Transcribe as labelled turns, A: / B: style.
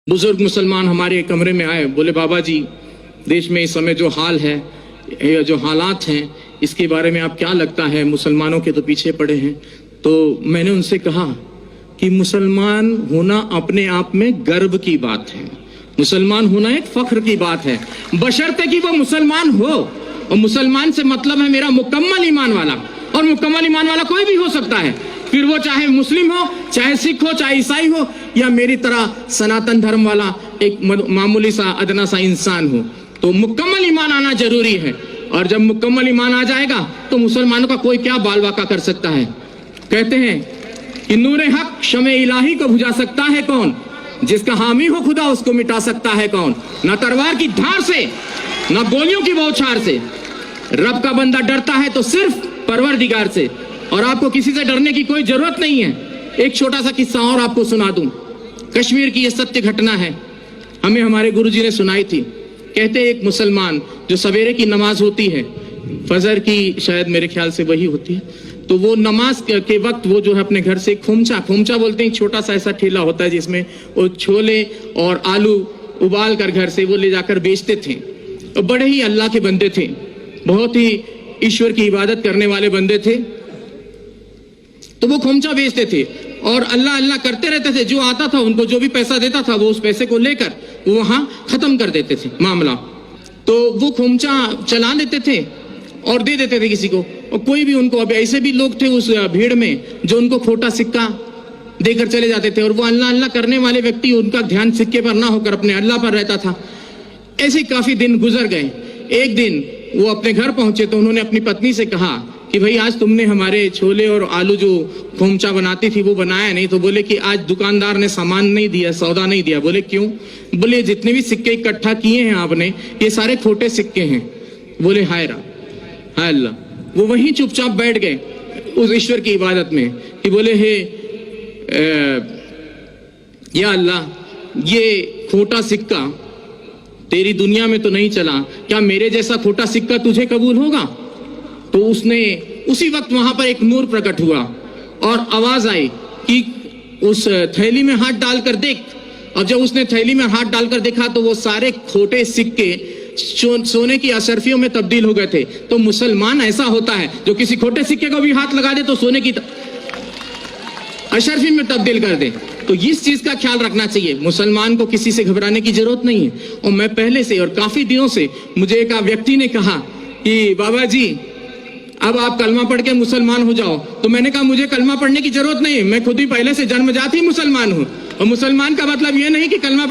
A: बुजुर्ग मुसलमान हमारे कमरे में आए, बोले बाबा जी देश में इस समय जो हाल है, जो हालात हैं, इसके बारे में आप क्या लगता है? मुसलमानों के तो पीछे पड़े हैं। तो मैंने उनसे कहा कि मुसलमान होना अपने आप में गर्व की बात है, मुसलमान होना एक फख्र की बात है, बशर्ते कि वो मुसलमान हो। और मुसलमान से मतलब है मेरा मुकम्मल ईमान वाला, और मुकम्मल ईमान वाला कोई भी हो सकता है, फिर वो चाहे मुस्लिम हो, चाहे सिख हो, चाहे ईसाई हो, या मेरी तरह सनातन धर्म वाला एक मामूली सा अदना सा इंसान हो। तो मुकम्मल ईमान आना जरूरी है, और जब मुकम्मल ईमान आ जाएगा तो मुसलमानों का कोई क्या बाल वाका कर सकता है। कहते हैं कि नूरे हक शमे इलाही को बुझा सकता है कौन, जिसका हामी हो खुदा उसको मिटा सकता है कौन। न तलवार की धार से, न गोलियों की बौछार से, रब का बंदा डरता है तो सिर्फ परवरदिगार से, और आपको किसी से डरने की कोई जरूरत नहीं है। एक छोटा सा किस्सा और आपको सुना दूं। कश्मीर की यह सत्य घटना है, हमें हमारे गुरुजी ने सुनाई थी। कहते एक मुसलमान जो सवेरे की नमाज होती है, फजर की शायद मेरे ख्याल से वही होती है, तो वो नमाज के वक्त वो जो है अपने घर से खोमचा बोलते हैं, छोटा सा ऐसा ठेला होता है जिसमें वो छोले और आलू उबाल कर घर से वो ले जाकर बेचते थे। तो बड़े ही अल्लाह के बंदे थे, बहुत ही ईश्वर की इबादत करने वाले बंदे थे। तो वो खोमचा बेचते थे और अल्लाह अल्लाह करते रहते थे। जो आता था उनको जो भी पैसा देता था वो उस पैसे को लेकर वो वहां खत्म कर देते थे मामला। तो वो खोमचा चला लेते थे और दे देते थे किसी को, और कोई भी उनको, अब ऐसे भी लोग थे उस भीड़ में जो उनको खोटा सिक्का देकर चले जाते थे, और वो अल्लाह अल्लाह करने वाले व्यक्ति, उनका ध्यान सिक्के पर ना होकर अपने अल्लाह पर रहता था। ऐसे काफी दिन गुजर गए। एक दिन वो अपने घर पहुंचे तो उन्होंने अपनी पत्नी से कहा कि भाई आज तुमने हमारे छोले और आलू जो खोमचा बनाती थी वो बनाया नहीं। तो बोले कि आज दुकानदार ने सामान नहीं दिया, सौदा नहीं दिया। बोले क्यों? बोले जितने भी सिक्के इकट्ठा किए हैं आपने ये सारे खोटे सिक्के हैं। बोले हाय अल्लाह। वो वहीं चुपचाप बैठ गए उस ईश्वर की इबादत में कि बोले हे या अल्लाह, ये खोटा सिक्का तेरी दुनिया में तो नहीं चला, क्या मेरे जैसा खोटा सिक्का तुझे कबूल होगा? तो उसने उसी वक्त वहां पर एक नूर प्रकट हुआ और आवाज आई कि उस थैली में हाथ डालकर देख। और जब उसने थैली में हाथ डालकर देखा तो वो सारे खोटे सिक्के सोने की अशरफियों में तब्दील हो गए थे। तो मुसलमान ऐसा होता है जो किसी खोटे सिक्के को भी हाथ लगा दे तो सोने की अशरफी में तब्दील कर दे। तो इस चीज का ख्याल रखना चाहिए, मुसलमान को किसी से घबराने की जरूरत नहीं है। और मैं पहले से और काफी दिनों से, मुझे एक व्यक्ति ने कहा कि बाबा जी अब आप कलमा पढ़ के मुसलमान हो जाओ। तो मैंने कहा मुझे कलमा पढ़ने की जरूरत नहीं, मैं खुद ही पहले से जन्मजात ही मुसलमान हूँ। और मुसलमान का मतलब ये नहीं कि कलमा पढ़